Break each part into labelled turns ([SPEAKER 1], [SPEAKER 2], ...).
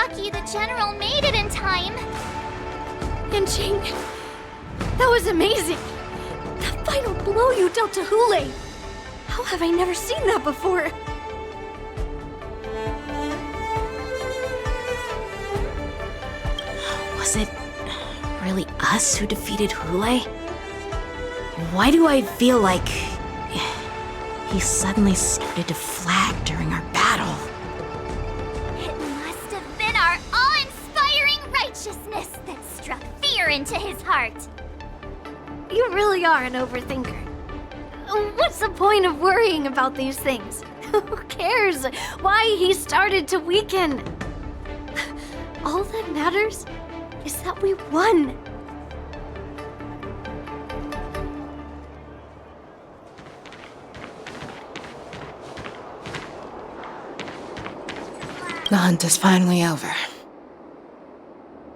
[SPEAKER 1] lucky the General made it in time.
[SPEAKER 2] Yanqing, that was amazing! That final blow you dealt to Hoolay! How have I never seen that before?
[SPEAKER 3] Was it really us who defeated Hoolay? Why do I feel like he suddenly started to flag during our battle?
[SPEAKER 1] It must have been our awe-inspiring righteousness that struck fear into his heart.
[SPEAKER 2] You really are an overthinker. What's the point of worrying about these things? Who cares why he started to weaken? All that matters is that we won.
[SPEAKER 4] The hunt is finally over.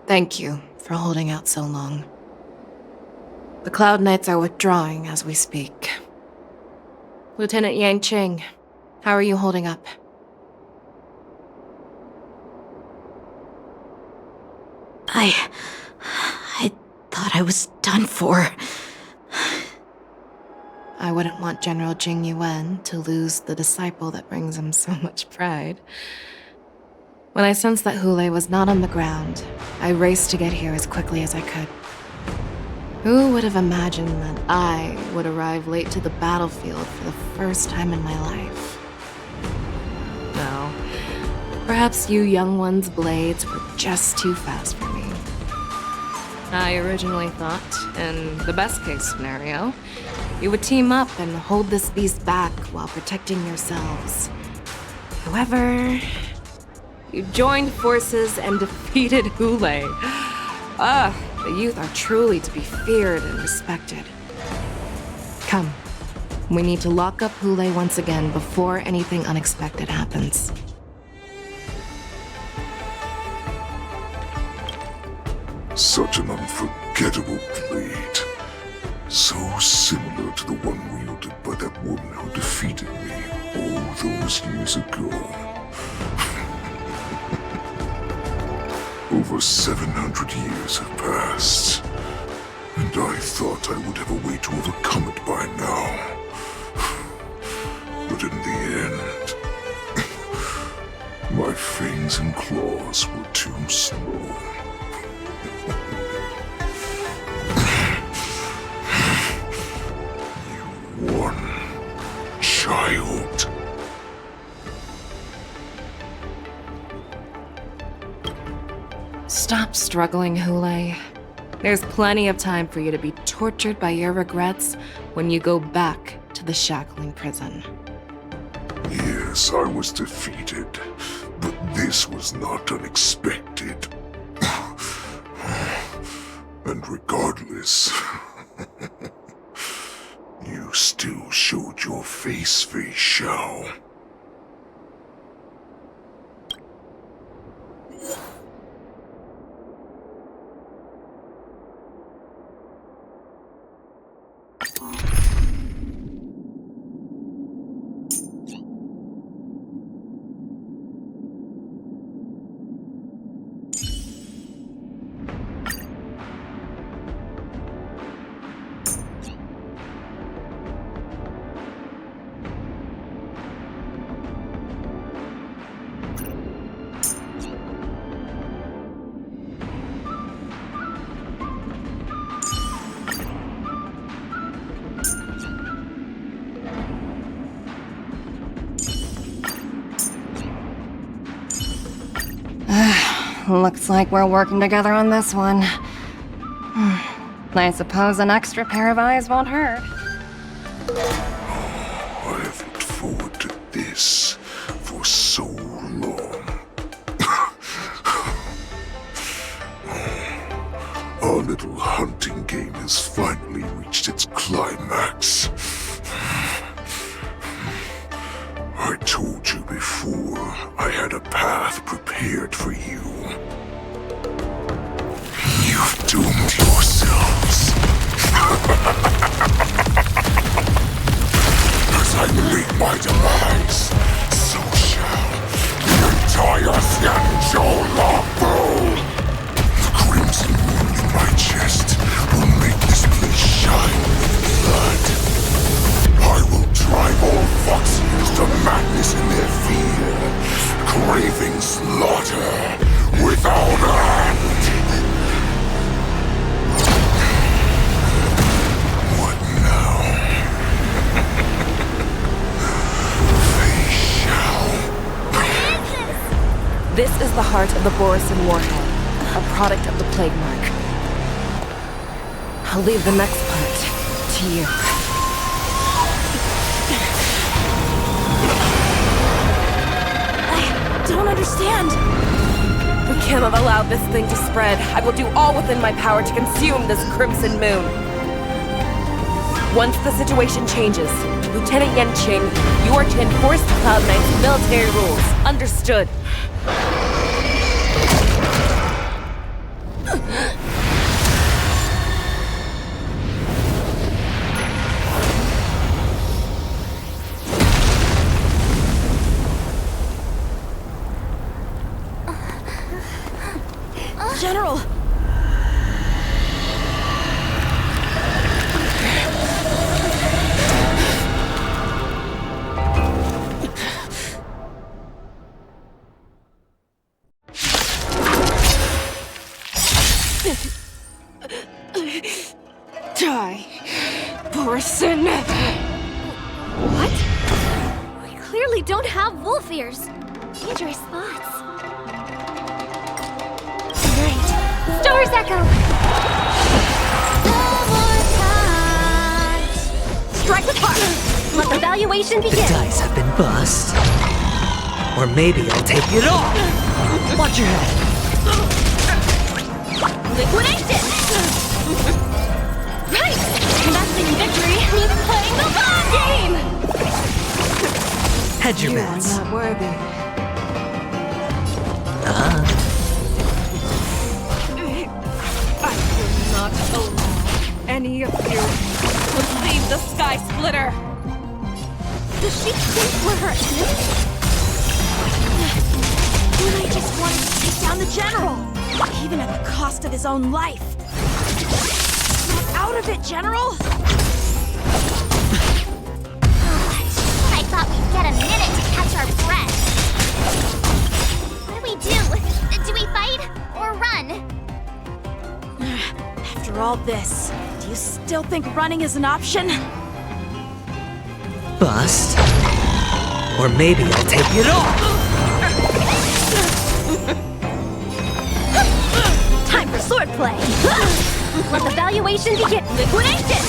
[SPEAKER 4] Thank you for holding out so long. The Cloud Knights are withdrawing as we speak. Lieutenant Yanqing, how are you holding up?
[SPEAKER 3] I thought I was done for.
[SPEAKER 4] I wouldn't want General Jing Yuan to lose the disciple that brings him so much pride. When I sensed that Hoolay was not on the ground, I raced to get here as quickly as I could. Who would have imagined that I would arrive late to the battlefield for the first time in my life? No. Perhaps you young ones' blades were just too fast for me. I originally thought, in the best-case scenario, you would team up and hold this beast back while protecting yourselves. However, you joined forces and defeated Hoolay. The youth are truly to be feared and respected. Come, we need to lock up Hoolay once again before anything unexpected happens.
[SPEAKER 5] Such an unforgettable blade. So similar to the one wielded by that woman who defeated me all those years ago. Over 700 years have passed, and I thought I would have a way to overcome it by now. But in the end, my fangs and claws were too slow. You won, child.
[SPEAKER 4] Stop struggling, Hoolay. There's plenty of time for you to be tortured by your regrets when you go back to the shackling prison.
[SPEAKER 5] Yes, I was defeated, but this was not unexpected. And regardless, you still showed your face, Feixiao.
[SPEAKER 6] Looks like we're working together on this one. I suppose an extra pair of eyes won't hurt.
[SPEAKER 5] I have looked forward to this for so long. Our little hunting game has finally reached its climax. I told you before, I had a path prepared for you. You've doomed yourselves. As I meet my demise, so shall the entire Xianzhou lie.
[SPEAKER 7] This is the heart of the Borisin warhead, a product of the Plague Mark. I'll leave the next part to you. I don't understand. We cannot allow this thing to spread. I will do all within my power to consume this Crimson Moon. Once the situation changes, Lieutenant Yanqing, you are to enforce the Cloud9's military rules. Understood. General!
[SPEAKER 2] Die, Borisin! What? We clearly don't have wolf ears.
[SPEAKER 1] Dangerous thoughts. Right. Stars echo!
[SPEAKER 2] Strike the part! Let the evaluation
[SPEAKER 8] The
[SPEAKER 2] begin!
[SPEAKER 8] dice have been bust. Or maybe I'll take it off. Watch your head.
[SPEAKER 2] Liquidation! Right! Commencing victory means playing the long game!
[SPEAKER 8] Hedge your
[SPEAKER 4] You are
[SPEAKER 8] bets.
[SPEAKER 4] not worthy.
[SPEAKER 7] I will not allow any of you to leave the Sky Splitter!
[SPEAKER 2] Does she think we're her enemy? Hoolay just wanted to take down the general, even at the cost of his own life. Snap out of it, General!
[SPEAKER 1] I thought we'd get a minute to catch our breath. What do we do? Do we fight or run?
[SPEAKER 2] After all this, do you still think running is an option?
[SPEAKER 8] Bust. Or maybe I'll take it off.
[SPEAKER 2] Time for swordplay! Let the valuation begin! Liquidation!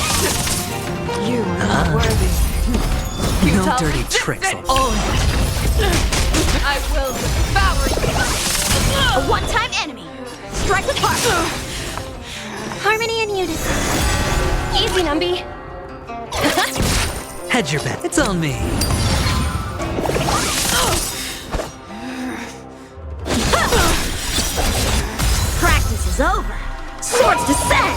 [SPEAKER 4] You are not worthy.
[SPEAKER 8] No dirty tricks.
[SPEAKER 7] I will devour you!
[SPEAKER 2] A one-time enemy! Strike with heart!
[SPEAKER 1] Harmony and unison.
[SPEAKER 2] Easy, Numby!
[SPEAKER 8] Hedge your bet. It's on me.
[SPEAKER 2] Practice is over! Swords descend!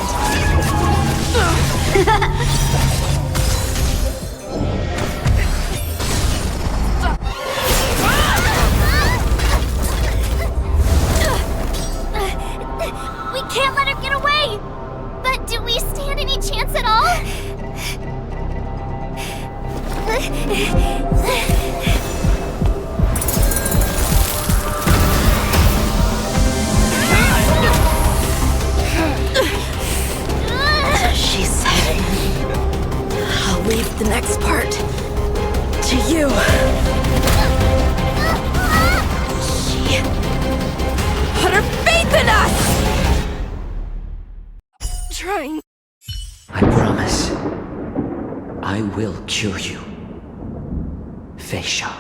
[SPEAKER 1] We can't let her get away! But do we stand any chance at all?
[SPEAKER 2] She said, I'll leave the next part to you. She put her faith in us! Trying.
[SPEAKER 8] I promise. I will cure you. Feixiao.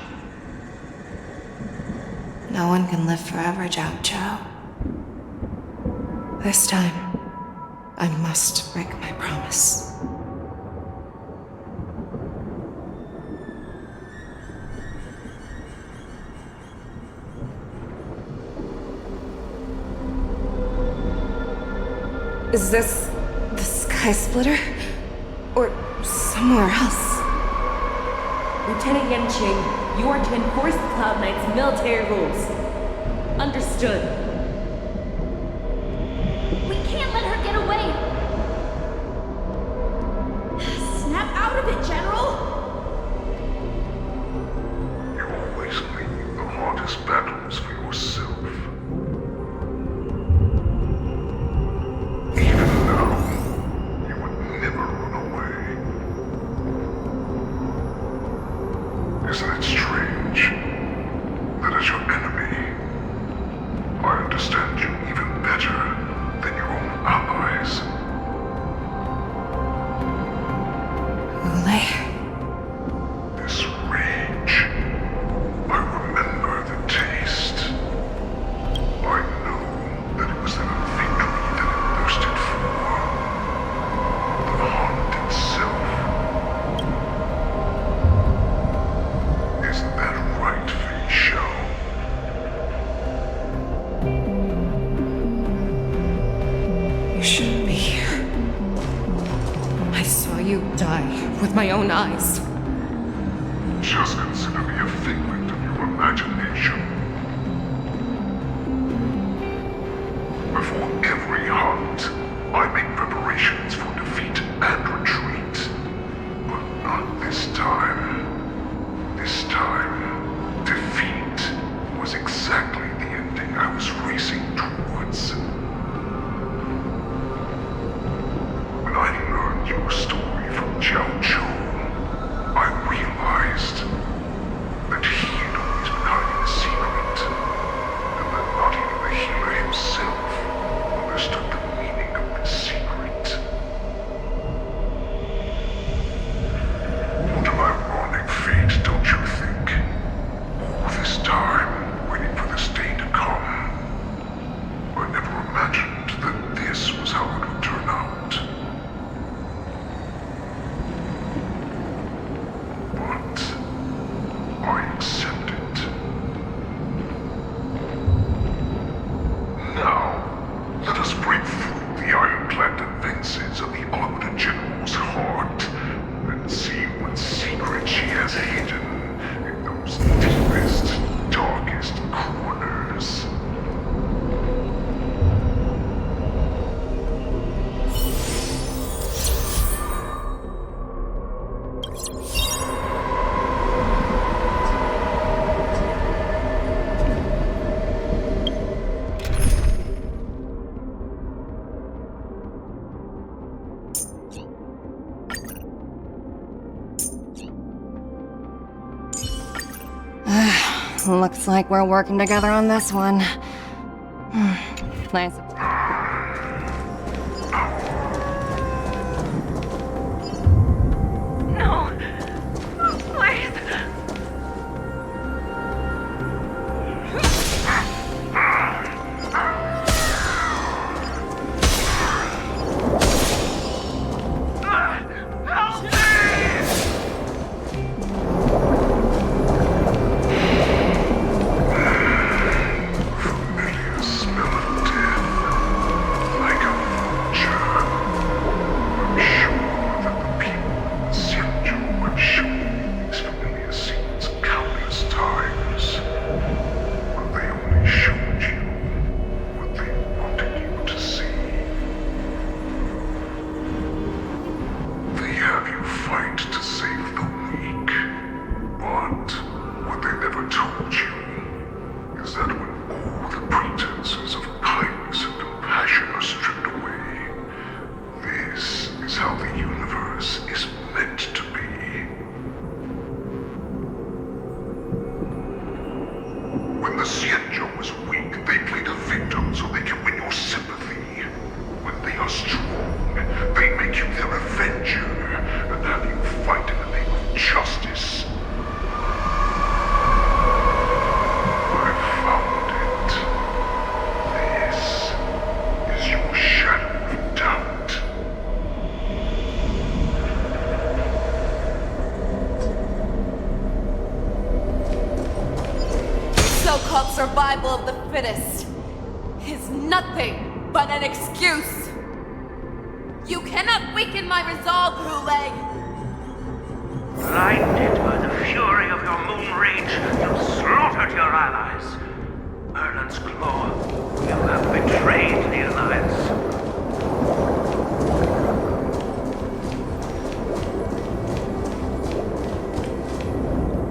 [SPEAKER 4] No one can live forever, Jiaoqiu. This time, I must break my promise. Is this the Sky Splitter? Or somewhere else?
[SPEAKER 7] Lieutenant Yanqing, you are to enforce the Cloud9's military rules. Understood.
[SPEAKER 2] We can't let her get away! Snap out of it, General!
[SPEAKER 5] You always leave the hardest battles for yourself. Even now, you would never run away. Isn't it strange that as your enemy,
[SPEAKER 4] with my own eyes.
[SPEAKER 5] Just consider me a figment of your imagination. Before every hunt, I make preparations for defeat and retreat. But not this time. This time, defeat was exactly the ending I was racing towards. When I learned your story from Jiaoqiu, I realized that he had always been hiding a secret, and that not even the healer himself understood the meaning of this secret. What an ironic fate, don't you think? All this time, waiting for this day to come. I never imagined that this was how it would turn out. But I accept it. Now, let us break through the ironclad defenses of the Arbiter General's heart and see what secret she has hidden in those deepest, darkest corners.
[SPEAKER 6] Looks like we're working together on this one. Nice.
[SPEAKER 2] No. Please.
[SPEAKER 5] Familiar smell of death, like a vulture. I'm sure that the people in Xianzhou have shown me these familiar scenes countless times. But they only showed you what they wanted you to see. They have you fight to save the weak. But what they never told you is that when all the pretenses of kindness and compassion are stripped away, this is how the universe is meant to be. When the Xianzhou is weak, they play the victim so they can win your sympathy. When they are strong, they make you their avenger and have you fight in the name of justice. I found it. This is your shadow of doubt.
[SPEAKER 7] So-called survival of the fittest is nothing but an excuse. You cannot weaken my resolve, Hoolay.
[SPEAKER 9] Blinded by the fury of your moon rage, you slaughtered your allies. Erland's Claw, you have betrayed the Alliance.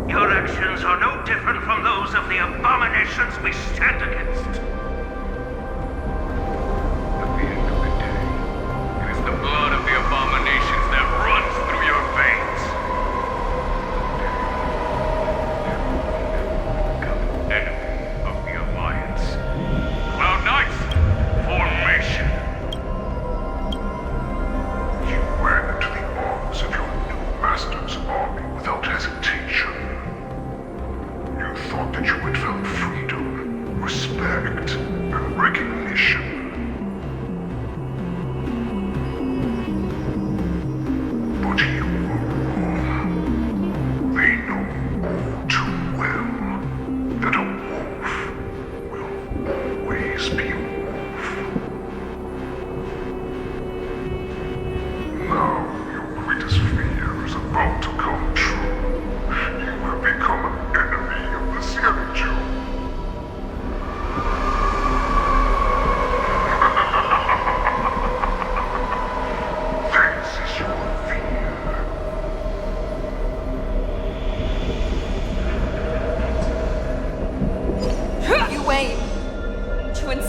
[SPEAKER 9] Your actions are no different from those of the abominations we stand against. At the end of the day, it is the blood of the abominations that runs through your veins. Enemy of the Alliance. Cloud Knights, formation.
[SPEAKER 5] You ran into the arms of your new master's army without hesitation. You thought that you had found freedom, respect,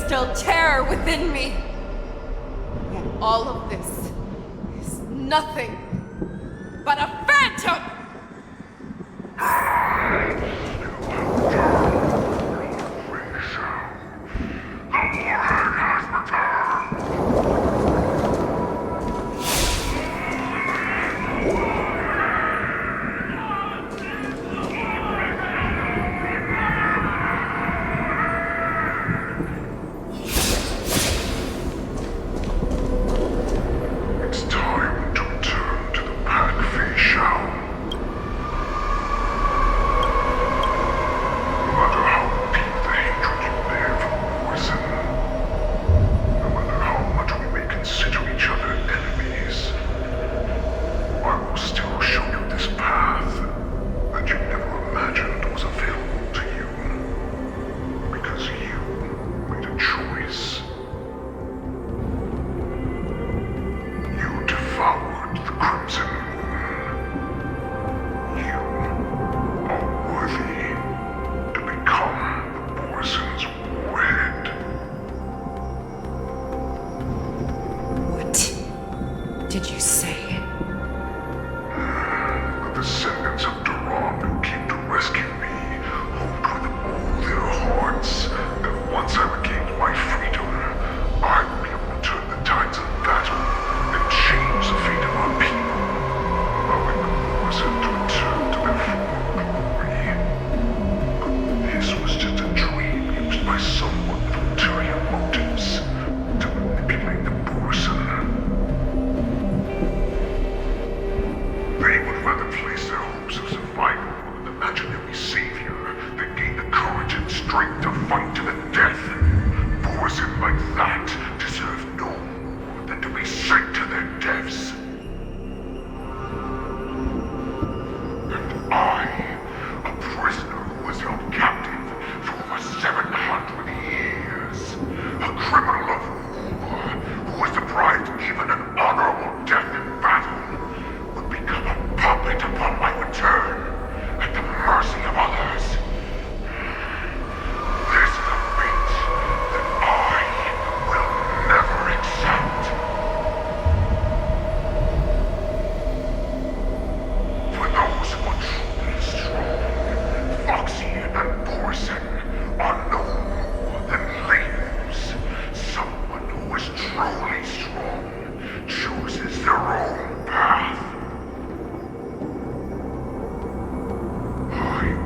[SPEAKER 7] still terror within me. Yet all of this is nothing but a phantom!
[SPEAKER 5] It's time to return to the pack, Feixiao. No matter how deep the hatred you bear for poison, no matter how much we may consider each other enemies, I will still show you this path that you never imagined was available to you. Because you made a choice. You devoured the Crimson Moon. You are worthy to become the poison's warhead.
[SPEAKER 4] What did you say?
[SPEAKER 5] The descendants of Duran who came to rescue me hoped with all their hearts that once I regained my freedom, I would be able to turn the tides of battle and change the fate of our people, allowing the poison to return to their former glory. But this was just a dream used by someone with ulterior motives to manipulate the poison. They would rather place their hopes of survival on an imaginary savior than gain the courage and strength to fight to the death. Poison like that deserve no more than to be sent to their deaths. And I, a prisoner who was held captive for over 700 years, a criminal of war who was deprived even an honorable death in battle, would become a puppet upon my return, at the mercy of others. This is a fate that I will never accept. For those who are truly strong, Foxy and Poison are no more than labels. Someone who is truly strong chooses their own path. I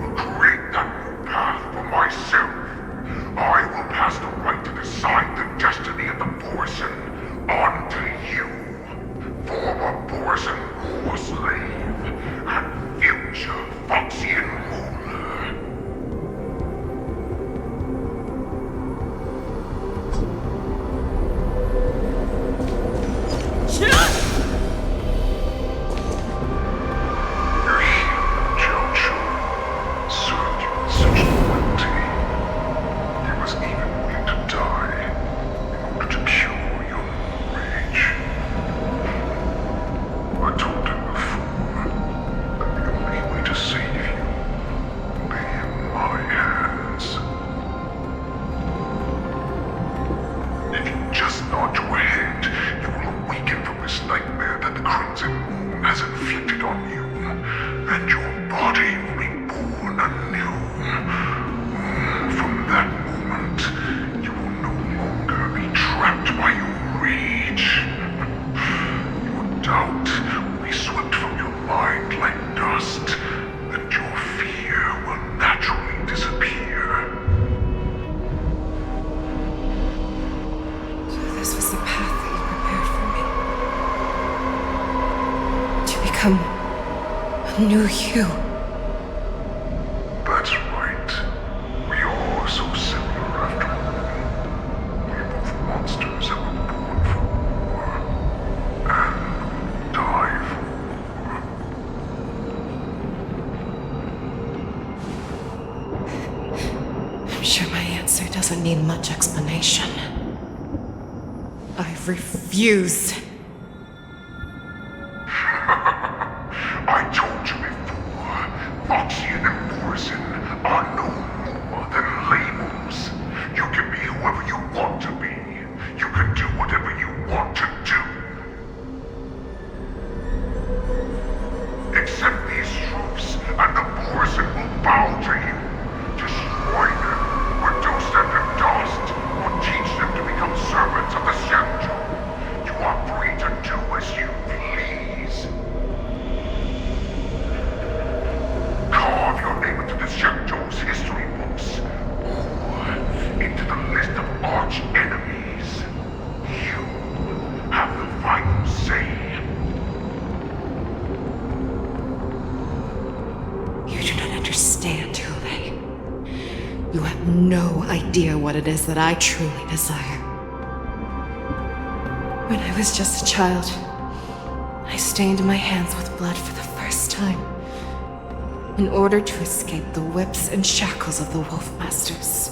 [SPEAKER 5] will create that new path for myself. I will pass the right to decide the destiny of the poison on to you, former poison war slave and future Foxian ruler. Your hero, Jiaoqiu, served you with such loyalty. He was even willing to die in order to cure your rage. I told him before that the only way to save you lay in my hands. If you just nod your head, you will awaken from this nightmare that the Crimson Moon has inflicted on you, and your body will be born anew. From that moment, you will no longer be trapped by your rage. Your doubt will be swept from your mind like dust, and your fear will naturally disappear.
[SPEAKER 4] So this was the path that you prepared for me. To become a new you.
[SPEAKER 5] That's right. We are so similar after all. We are both monsters that were born for war, and die for war.
[SPEAKER 4] I'm sure my answer doesn't need much explanation. I refuse.
[SPEAKER 5] I told you before, Foxian and Poison are no more than labels. You can be whoever you want
[SPEAKER 4] You have no idea what it is that I truly desire. When I was just a child, I stained my hands with blood for the first time, in order to escape the whips and shackles of the Wolf Masters.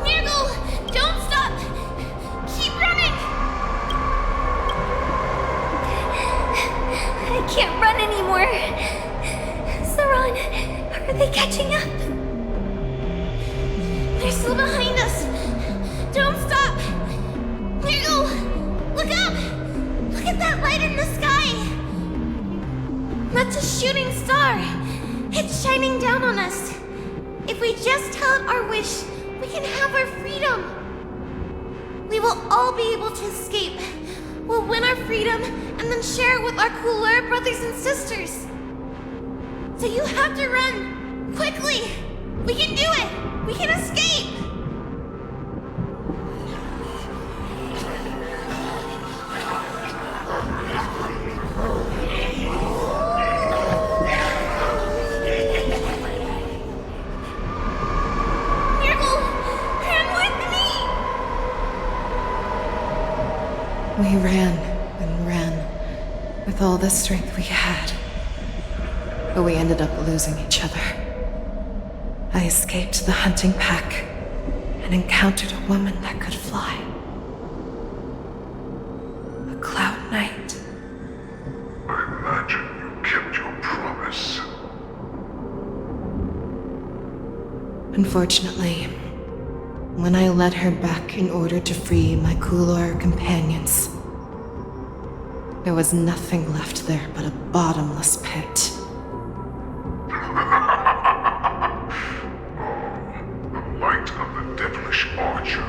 [SPEAKER 1] Nirgal! Don't stop! Keep running! I can't run anymore. Saran, are they catching up? They're still behind us. Don't stop! Nirgal! Look up! Look at that light in the sky! That's a shooting star. It's shining down on us. If we just tell it our wish, we can have our freedom. We will all be able to escape. We'll win our freedom and then share it with our cooler brothers and sisters. So you have to run. Quickly! We can do it! We can escape!
[SPEAKER 4] We ran and ran with all the strength we had, but we ended up losing each other. I escaped the hunting pack and encountered a woman that could fly. A Cloud Knight.
[SPEAKER 5] I imagine you kept your promise.
[SPEAKER 4] Unfortunately, when I led her back in order to free my Kulor companions, there was nothing left there but a bottomless pit.
[SPEAKER 5] The light of the devilish archer.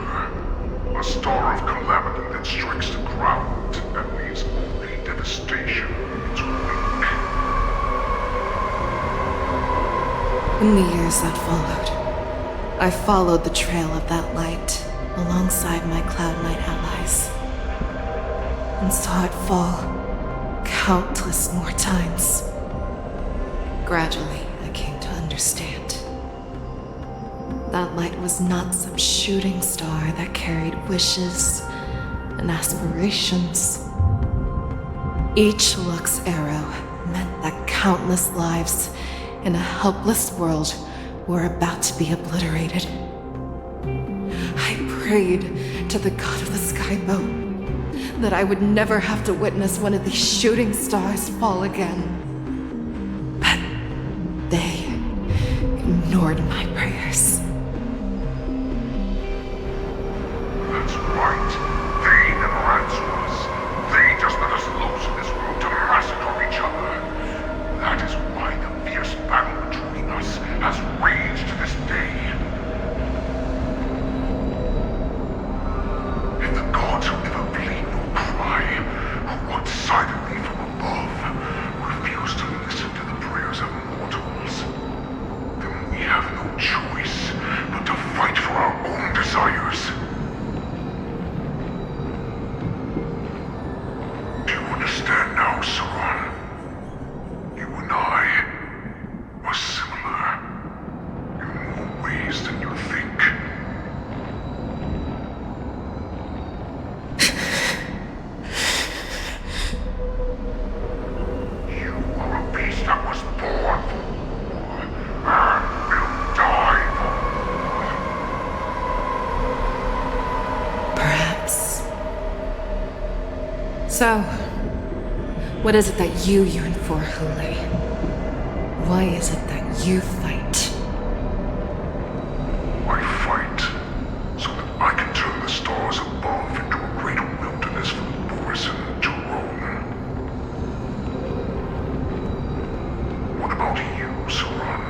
[SPEAKER 5] A star of calamity that strikes the ground and leaves only devastation in its wake.
[SPEAKER 4] In the years that followed, I followed the trail of that light alongside my Cloud Knight allies, and saw it fall countless more times. Gradually, I came to understand. That light was not some shooting star that carried wishes and aspirations. Each Lux arrow meant that countless lives in a helpless world were about to be obliterated. I prayed to the god of the skyboat that I would never have to witness one of these shooting stars fall again. But they ignored my prayers.
[SPEAKER 5] That's right. They never answer us. They just let us loose in this world to massacre each other. That is why the fierce battle between us has raged to this day. And the gods who never plead nor cry, who watch silently from above, refuse to listen to the prayers of mortals. Then we have no choice but to fight for our own desires. Do you understand now, Saran? You and I are similar in more ways than you think. You are a beast that was born for war and will die for war.
[SPEAKER 4] Perhaps. So, what is it that you yearn for, Hoolay? Why is it that you fight?
[SPEAKER 5] I fight so that I can turn the stars above into a great wilderness from Borison to Rome. What about you, Saran?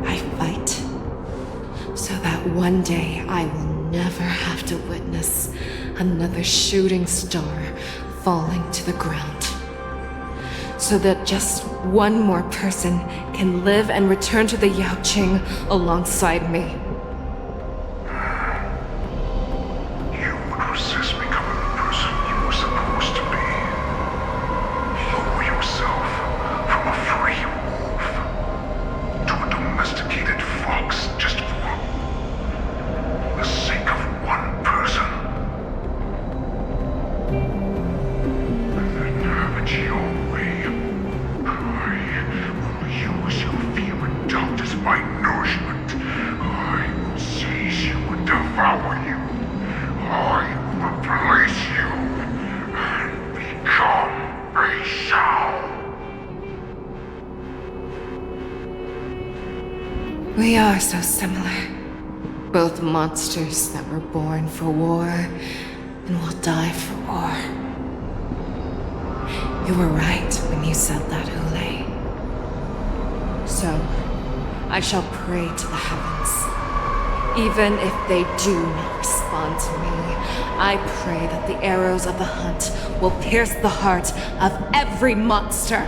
[SPEAKER 4] I fight so that one day I will never have to witness another shooting star falling to the ground. So that just one more person can live and return to the Yaoqing alongside me.
[SPEAKER 5] You would resist becoming the person you were supposed to be.
[SPEAKER 4] We are so similar. Both monsters that were born for war and will die for war. You were right when you said that, Hoolay. So, I shall pray to the heavens. Even if they do not respond to me, I pray that the arrows of the hunt will pierce the heart of every monster.